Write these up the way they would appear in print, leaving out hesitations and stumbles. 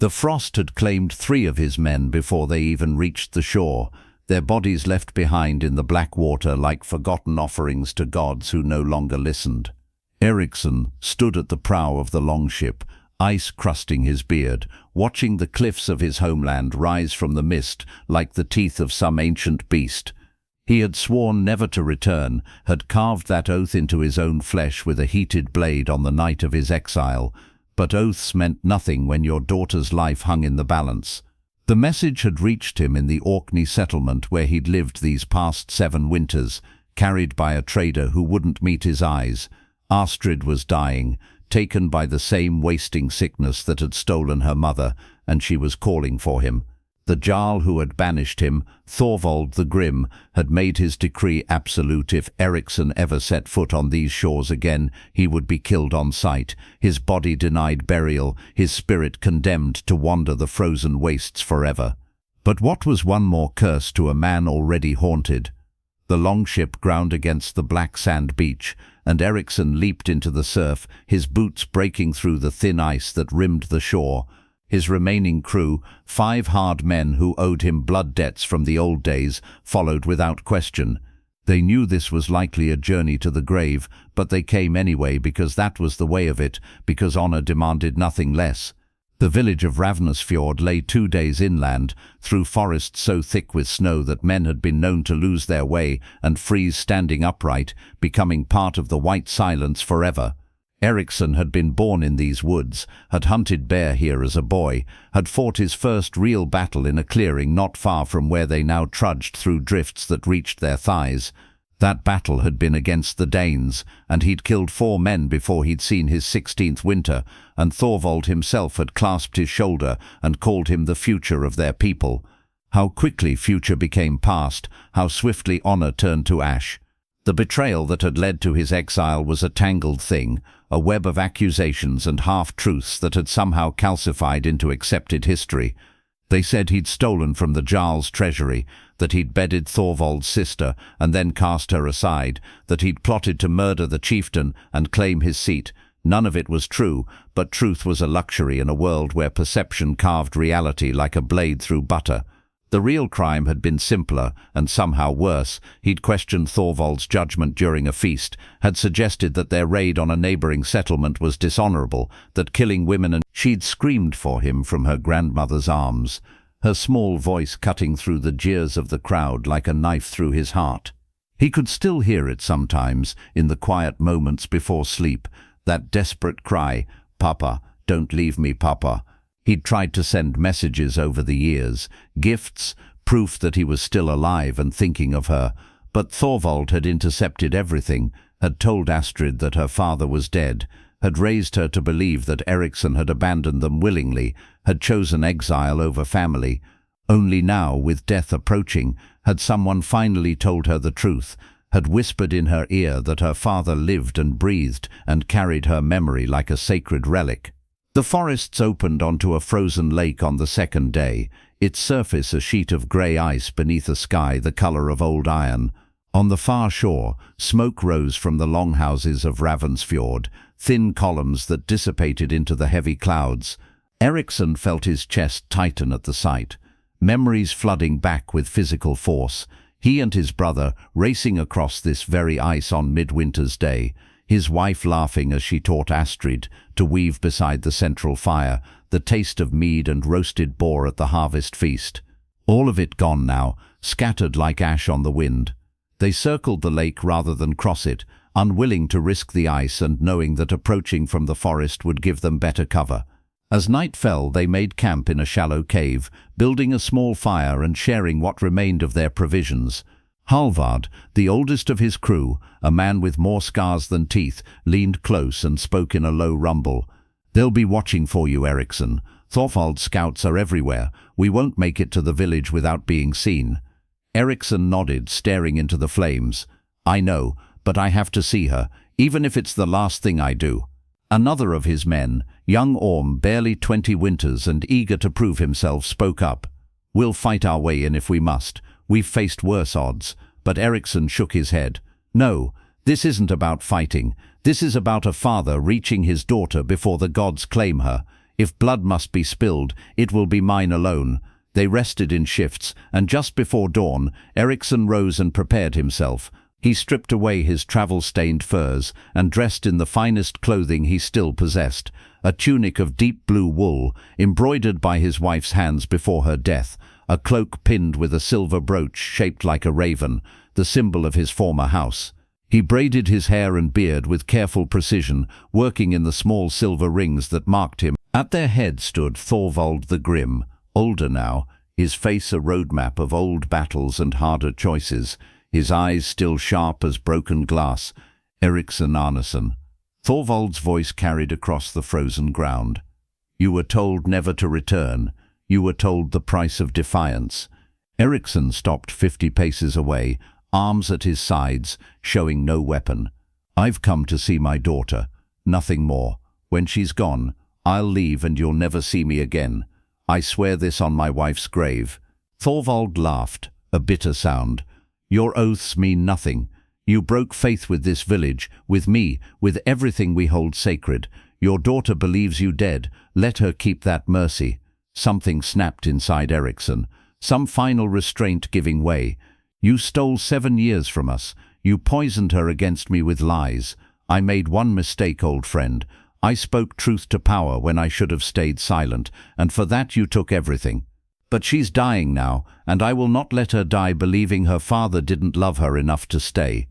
The frost had claimed 3 of his men before they even reached the shore, their bodies left behind in the black water like forgotten offerings to gods who no longer listened. Eriksson stood at the prow of the longship, ice crusting his beard, watching the cliffs of his homeland rise from the mist like the teeth of some ancient beast. He had sworn never to return, had carved that oath into his own flesh with a heated blade on the night of his exile, but oaths meant nothing when your daughter's life hung in the balance. The message had reached him in the Orkney settlement where he'd lived these past 7 winters, carried by a trader who wouldn't meet his eyes. Astrid was dying, taken by the same wasting sickness that had stolen her mother, and she was calling for him. The jarl who had banished him, Thorvald the Grim, had made his decree absolute. If Eriksson ever set foot on these shores again, he would be killed on sight, his body denied burial, his spirit condemned to wander the frozen wastes forever. But what was one more curse to a man already haunted? The longship ground against the black sand beach, and Eriksson leaped into the surf, his boots breaking through the thin ice that rimmed the shore. His remaining crew, 5 hard men who owed him blood debts from the old days, followed without question. They knew this was likely a journey to the grave, but they came anyway because that was the way of it, because honor demanded nothing less. The village of Ravnasfjord lay 2 days inland, through forests so thick with snow that men had been known to lose their way and freeze standing upright, becoming part of the white silence forever. Eriksson had been born in these woods, had hunted bear here as a boy, had fought his first real battle in a clearing not far from where they now trudged through drifts that reached their thighs. That battle had been against the Danes, and he'd killed 4 men before he'd seen his 16th winter, and Thorvald himself had clasped his shoulder and called him the future of their people. How quickly future became past, how swiftly honor turned to ash. The betrayal that had led to his exile was a tangled thing, a web of accusations and half-truths that had somehow calcified into accepted history. They said he'd stolen from the jarl's treasury, that he'd bedded Thorvald's sister and then cast her aside, that he'd plotted to murder the chieftain and claim his seat. None of it was true, but truth was a luxury in a world where perception carved reality like a blade through butter. The real crime had been simpler and somehow worse. He'd questioned Thorvald's judgment during a feast, had suggested that their raid on a neighboring settlement was dishonorable, that killing women and she'd screamed for him from her grandmother's arms, her small voice cutting through the jeers of the crowd like a knife through his heart. He could still hear it sometimes, in the quiet moments before sleep, that desperate cry, "Papa, don't leave me, Papa." He'd tried to send messages over the years, gifts, proof that he was still alive and thinking of her, but Thorvald had intercepted everything, had told Astrid that her father was dead, had raised her to believe that Eriksson had abandoned them willingly, had chosen exile over family. Only now, with death approaching, had someone finally told her the truth, had whispered in her ear that her father lived and breathed and carried her memory like a sacred relic. The forests opened onto a frozen lake on the 2nd day, its surface a sheet of grey ice beneath a sky the colour of old iron. On the far shore, smoke rose from the longhouses of Ravnsfjord, thin columns that dissipated into the heavy clouds. Eriksson felt his chest tighten at the sight, memories flooding back with physical force. He and his brother racing across this very ice on midwinter's day, his wife laughing as she taught Astrid to weave beside the central fire, the taste of mead and roasted boar at the harvest feast. All of it gone now, scattered like ash on the wind. They circled the lake rather than cross it, unwilling to risk the ice and knowing that approaching from the forest would give them better cover. As night fell, they made camp in a shallow cave, building a small fire and sharing what remained of their provisions. Halvard, the oldest of his crew, a man with more scars than teeth, leaned close and spoke in a low rumble. "They'll be watching for you, Eriksson. Thorvald's scouts are everywhere. We won't make it to the village without being seen." Eriksson nodded, staring into the flames. "I know, but I have to see her, even if it's the last thing I do." Another of his men, young Orm, barely 20 winters and eager to prove himself, spoke up. "We'll fight our way in if we must. We've faced worse odds." But Eriksson shook his head. "No, this isn't about fighting. This is about a father reaching his daughter before the gods claim her. If blood must be spilled, it will be mine alone." They rested in shifts, and just before dawn, Eriksson rose and prepared himself. He stripped away his travel-stained furs and dressed in the finest clothing he still possessed, a tunic of deep blue wool, embroidered by his wife's hands before her death, a cloak pinned with a silver brooch shaped like a raven, the symbol of his former house. He braided his hair and beard with careful precision, working in the small silver rings that marked him. At their head stood Thorvald the Grim, older now, his face a roadmap of old battles and harder choices, his eyes still sharp as broken glass. Eriksson Arneson. Thorvald's voice carried across the frozen ground. "You were told never to return. You were told the price of defiance." Eriksson stopped 50 paces away, arms at his sides, showing no weapon. "I've come to see my daughter. Nothing more. When she's gone, I'll leave and you'll never see me again. I swear this on my wife's grave." Thorvald laughed, a bitter sound. "Your oaths mean nothing. You broke faith with this village, with me, with everything we hold sacred. Your daughter believes you dead. Let her keep that mercy." Something snapped inside Eriksson, some final restraint giving way. "You stole 7 years from us. You poisoned her against me with lies. I made one mistake, old friend. I spoke truth to power when I should have stayed silent, and for that you took everything. But she's dying now, and I will not let her die believing her father didn't love her enough to stay."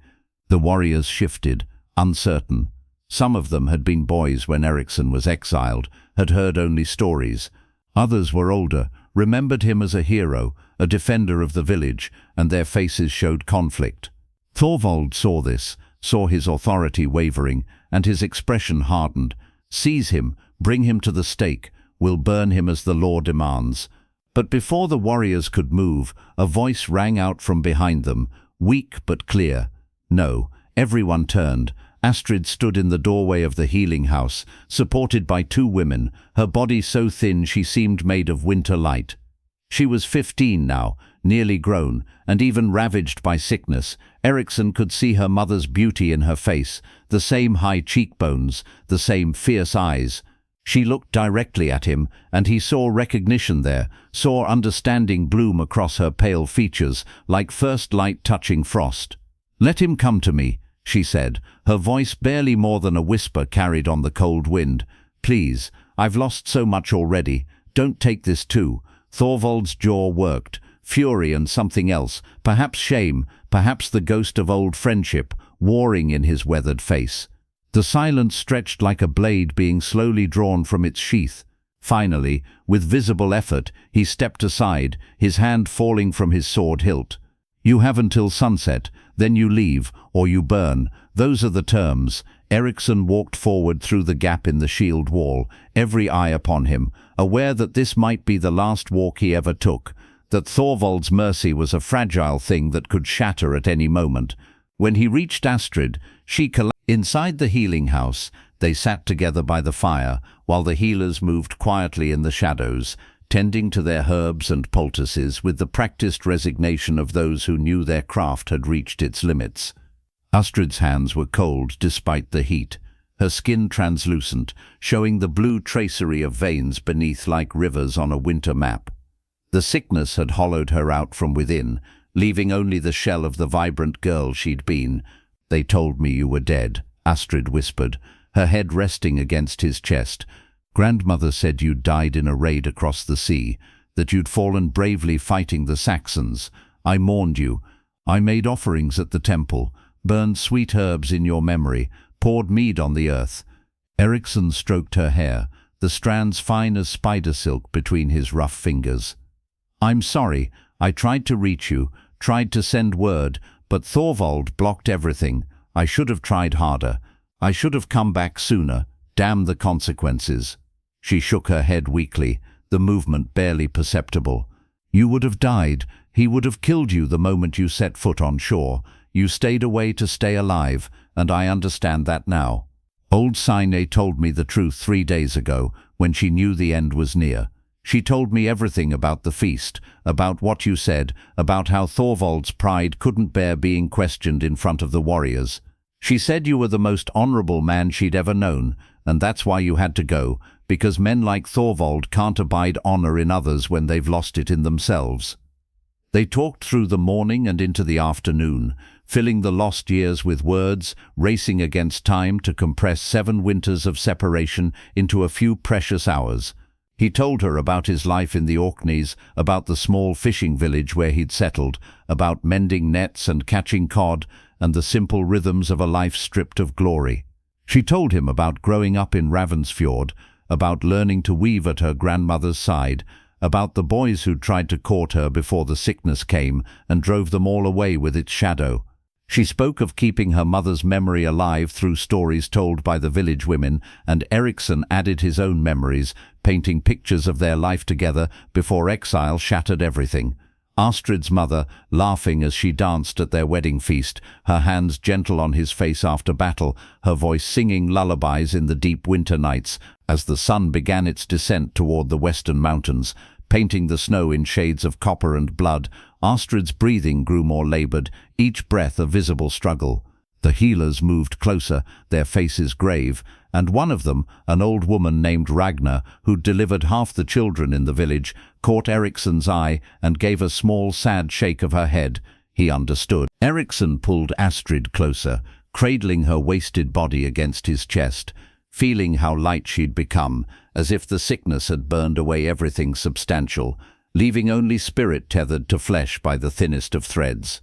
The warriors shifted, uncertain. Some of them had been boys when Eriksson was exiled, had heard only stories. Others were older, remembered him as a hero, a defender of the village, and their faces showed conflict. Thorvald saw this, saw his authority wavering, and his expression hardened. "Seize him, bring him to the stake. We'll burn him as the law demands." But before the warriors could move, a voice rang out from behind them, weak but clear. No, everyone turned. Astrid stood in the doorway of the healing house, supported by 2 women, her body so thin she seemed made of winter light. She was 15 now, nearly grown, and even ravaged by sickness. Eriksson could see her mother's beauty in her face, the same high cheekbones, the same fierce eyes. She looked directly at him, and he saw recognition there, saw understanding bloom across her pale features, like first light touching frost. "Let him come to me," she said, her voice barely more than a whisper carried on the cold wind. "Please, I've lost so much already. Don't take this too." Thorvald's jaw worked, fury and something else, perhaps shame, perhaps the ghost of old friendship, warring in his weathered face. The silence stretched like a blade being slowly drawn from its sheath. Finally, with visible effort, he stepped aside, his hand falling from his sword hilt. "You have until sunset, then you leave, or you burn. Those are the terms." Eriksson walked forward through the gap in the shield wall, every eye upon him, aware that this might be the last walk he ever took, that Thorvald's mercy was a fragile thing that could shatter at any moment. When he reached Astrid, she collapsed. Inside the healing house, they sat together by the fire, while the healers moved quietly in the shadows, tending to their herbs and poultices with the practiced resignation of those who knew their craft had reached its limits. Astrid's hands were cold despite the heat, her skin translucent, showing the blue tracery of veins beneath like rivers on a winter map. The sickness had hollowed her out from within, leaving only the shell of the vibrant girl she'd been. "They told me you were dead," Astrid whispered, her head resting against his chest. "Grandmother said you'd died in a raid across the sea, that you'd fallen bravely fighting the Saxons. I mourned you. I made offerings at the temple, burned sweet herbs in your memory, poured mead on the earth." Eriksson stroked her hair, the strands fine as spider silk between his rough fingers. "I'm sorry. I tried to reach you, tried to send word, but Thorvald blocked everything. I should have tried harder. I should have come back sooner. Damn the consequences." She shook her head weakly, the movement barely perceptible. "You would have died. He would have killed you the moment you set foot on shore. You stayed away to stay alive, and I understand that now. Old Sine told me the truth 3 days ago, when she knew the end was near. She told me everything about the feast, about what you said, about how Thorvald's pride couldn't bear being questioned in front of the warriors. She said you were the most honorable man she'd ever known, and that's why you had to go, because men like Thorvald can't abide honor in others when they've lost it in themselves. They talked through the morning and into the afternoon, filling the lost years with words, racing against time to compress 7 winters of separation into a few precious hours. He told her about his life in the Orkneys, about the small fishing village where he'd settled, about mending nets and catching cod, and the simple rhythms of a life stripped of glory. She told him about growing up in Ravensfjord, about learning to weave at her grandmother's side, about the boys who'd tried to court her before the sickness came and drove them all away with its shadow. She spoke of keeping her mother's memory alive through stories told by the village women, and Eriksson added his own memories, painting pictures of their life together before exile shattered everything. Astrid's mother, laughing as she danced at their wedding feast, her hands gentle on his face after battle, her voice singing lullabies in the deep winter nights as the sun began its descent toward the western mountains, painting the snow in shades of copper and blood. Astrid's breathing grew more labored, each breath a visible struggle. The healers moved closer, their faces grave, and one of them, an old woman named Ragnar, who'd delivered half the children in the village, caught Eriksson's eye and gave a small, sad shake of her head. He understood. Eriksson pulled Astrid closer, cradling her wasted body against his chest, feeling how light she'd become, as if the sickness had burned away everything substantial, leaving only spirit tethered to flesh by the thinnest of threads.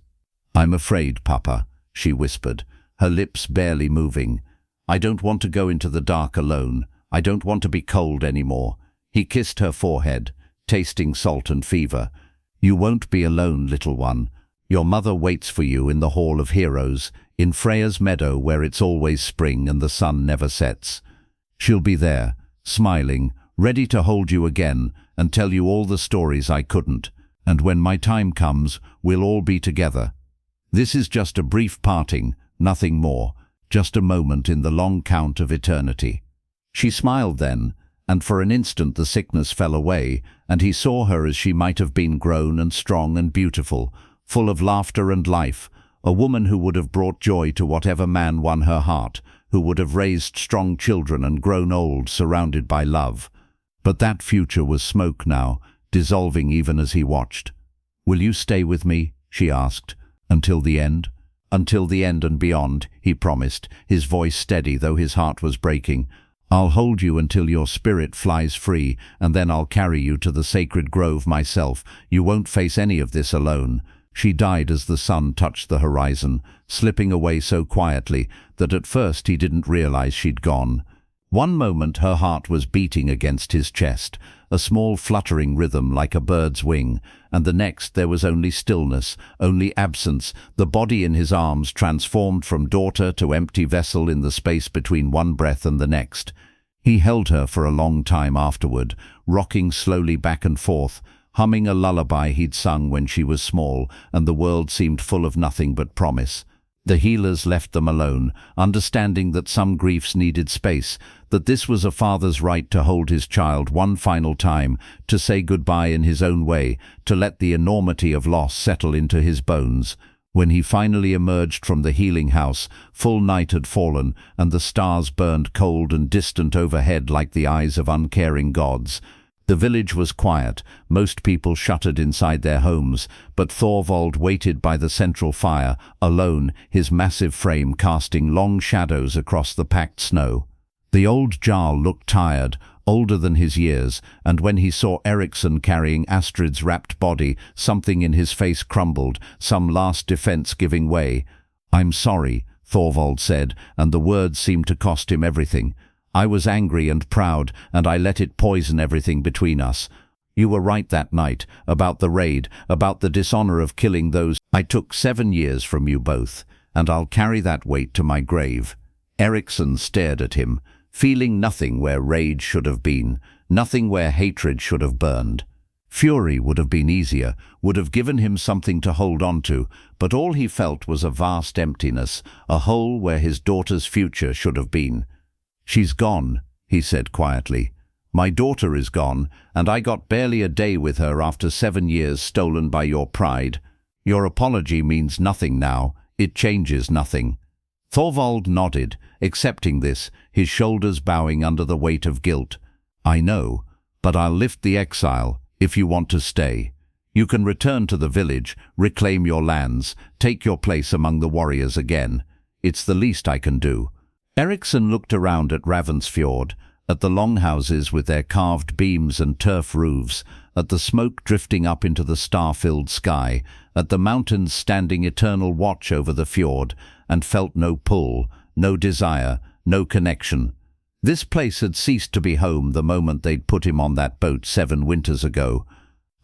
"I'm afraid, Papa," she whispered, her lips barely moving. "I don't want to go into the dark alone. I don't want to be cold anymore." He kissed her forehead, tasting salt and fever. "You won't be alone, little one. Your mother waits for you in the Hall of Heroes, in Freya's meadow where it's always spring and the sun never sets. She'll be there, smiling, ready to hold you again and tell you all the stories I couldn't. And when my time comes, we'll all be together. This is just a brief parting, nothing more, just a moment in the long count of eternity." She smiled then, and for an instant the sickness fell away, and he saw her as she might have been grown and strong and beautiful, full of laughter and life, a woman who would have brought joy to whatever man won her heart, who would have raised strong children and grown old surrounded by love. But that future was smoke now, dissolving even as he watched. "Will you stay with me?" she asked. "Until the end?" "Until the end and beyond," he promised, his voice steady though his heart was breaking. "I'll hold you until your spirit flies free, and then I'll carry you to the sacred grove myself. You won't face any of this alone." She died as the sun touched the horizon, slipping away so quietly that at first he didn't realize she'd gone. One moment her heart was beating against his chest, a small fluttering rhythm like a bird's wing, and the next there was only stillness, only absence, the body in his arms transformed from daughter to empty vessel in the space between one breath and the next. He held her for a long time afterward, rocking slowly back and forth, humming a lullaby he'd sung when she was small and the world seemed full of nothing but promise. The healers left them alone, understanding that some griefs needed space, that this was a father's right to hold his child one final time, to say goodbye in his own way, to let the enormity of loss settle into his bones. When he finally emerged from the healing house, full night had fallen, and the stars burned cold and distant overhead like the eyes of uncaring gods. The village was quiet, most people shuttered inside their homes, but Thorvald waited by the central fire, alone, his massive frame casting long shadows across the packed snow. The old jarl looked tired, older than his years, and when he saw Eriksson carrying Astrid's wrapped body, something in his face crumbled, some last defense giving way. "I'm sorry," Thorvald said, and the words seemed to cost him everything. "I was angry and proud, and I let it poison everything between us. You were right that night, about the raid, about the dishonor of killing those. I took 7 years from you both, and I'll carry that weight to my grave." Eriksson stared at him, feeling nothing where rage should have been, nothing where hatred should have burned. Fury would have been easier, would have given him something to hold on to, but all he felt was a vast emptiness, a hole where his daughter's future should have been. "She's gone," he said quietly. "My daughter is gone, and I got barely a day with her after 7 years stolen by your pride. Your apology means nothing now. It changes nothing." Thorvald nodded, accepting this, his shoulders bowing under the weight of guilt. "I know, but I'll lift the exile if you want to stay. You can return to the village, reclaim your lands, take your place among the warriors again. It's the least I can do." Eriksson looked around at Ravensfjord, at the longhouses with their carved beams and turf roofs, at the smoke drifting up into the star-filled sky, at the mountains standing eternal watch over the fjord, and felt no pull, no desire, no connection. This place had ceased to be home the moment they'd put him on that boat 7 winters ago.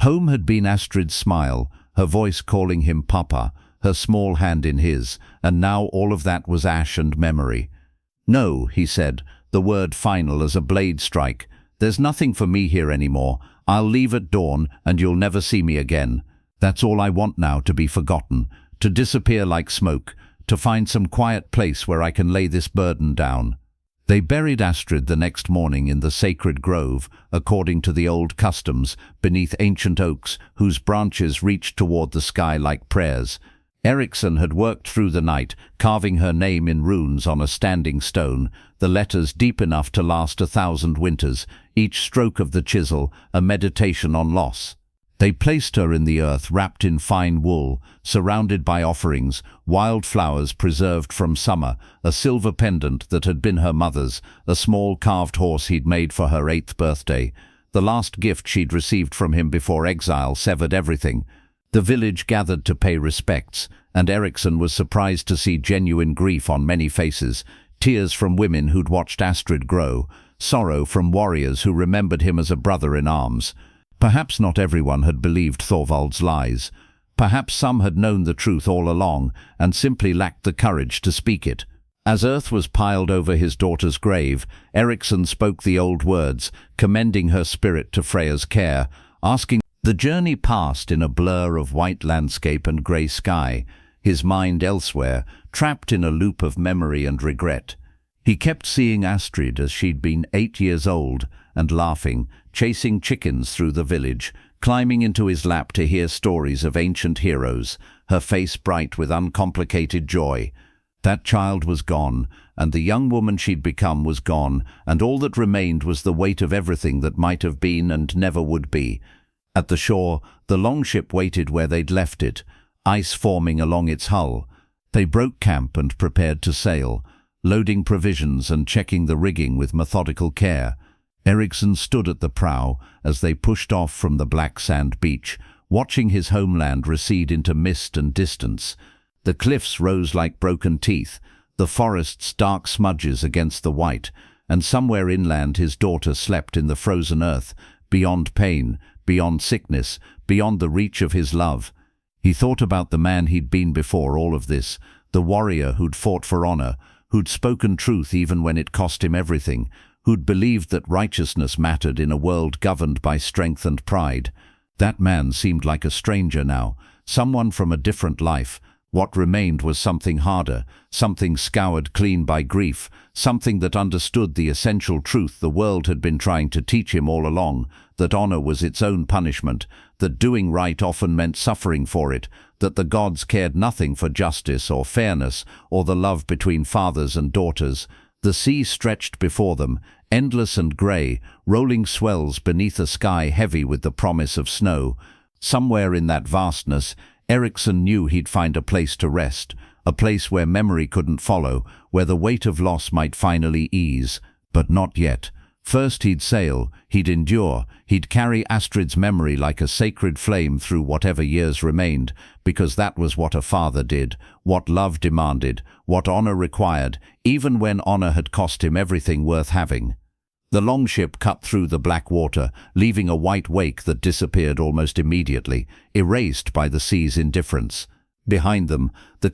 Home had been Astrid's smile, her voice calling him Papa, her small hand in his, and now all of that was ash and memory. "No," he said, the word final as a blade strike. "There's nothing for me here anymore. I'll leave at dawn and you'll never see me again. That's all I want now, to be forgotten, to disappear like smoke, to find some quiet place where I can lay this burden down." They buried Astrid the next morning in the sacred grove, according to the old customs, beneath ancient oaks whose branches reached toward the sky like prayers. Eriksson had worked through the night, carving her name in runes on a standing stone, the letters deep enough to last 1,000 winters, each stroke of the chisel a meditation on loss. They placed her in the earth, wrapped in fine wool, surrounded by offerings, wild flowers preserved from summer, a silver pendant that had been her mother's, a small carved horse he'd made for her 8th birthday, the last gift she'd received from him before exile severed everything. The village gathered to pay respects, and Eriksson was surprised to see genuine grief on many faces, tears from women who'd watched Astrid grow, sorrow from warriors who remembered him as a brother in arms. Perhaps not everyone had believed Thorvald's lies. Perhaps some had known the truth all along and simply lacked the courage to speak it. As earth was piled over his daughter's grave, Eriksson spoke the old words, commending her spirit to Freya's care, asking. The journey passed in a blur of white landscape and grey sky, his mind elsewhere, trapped in a loop of memory and regret. He kept seeing Astrid as she'd been 8 years old, and laughing, chasing chickens through the village, climbing into his lap to hear stories of ancient heroes, her face bright with uncomplicated joy. That child was gone, and the young woman she'd become was gone, and all that remained was the weight of everything that might have been and never would be. At the shore, the longship waited where they'd left it, ice forming along its hull. They broke camp and prepared to sail, loading provisions and checking the rigging with methodical care. Eriksson stood at the prow as they pushed off from the black sand beach, watching his homeland recede into mist and distance. The cliffs rose like broken teeth, the forests dark smudges against the white, and somewhere inland his daughter slept in the frozen earth, beyond pain, beyond sickness, beyond the reach of his love. He thought about the man he'd been before all of this, the warrior who'd fought for honor, who'd spoken truth even when it cost him everything, who'd believed that righteousness mattered in a world governed by strength and pride. That man seemed like a stranger now, someone from a different life. What remained was something harder, something scoured clean by grief, something that understood the essential truth the world had been trying to teach him all along, that honor was its own punishment, that doing right often meant suffering for it, that the gods cared nothing for justice or fairness or the love between fathers and daughters. The sea stretched before them, endless and grey, rolling swells beneath a sky heavy with the promise of snow. Somewhere in that vastness, Eriksson knew he'd find a place to rest, a place where memory couldn't follow, where the weight of loss might finally ease. But not yet. First he'd sail, he'd endure, he'd carry Astrid's memory like a sacred flame through whatever years remained, because that was what a father did, what love demanded, what honor required, even when honor had cost him everything worth having. The longship cut through the black water, leaving a white wake that disappeared almost immediately, erased by the sea's indifference. Behind them, the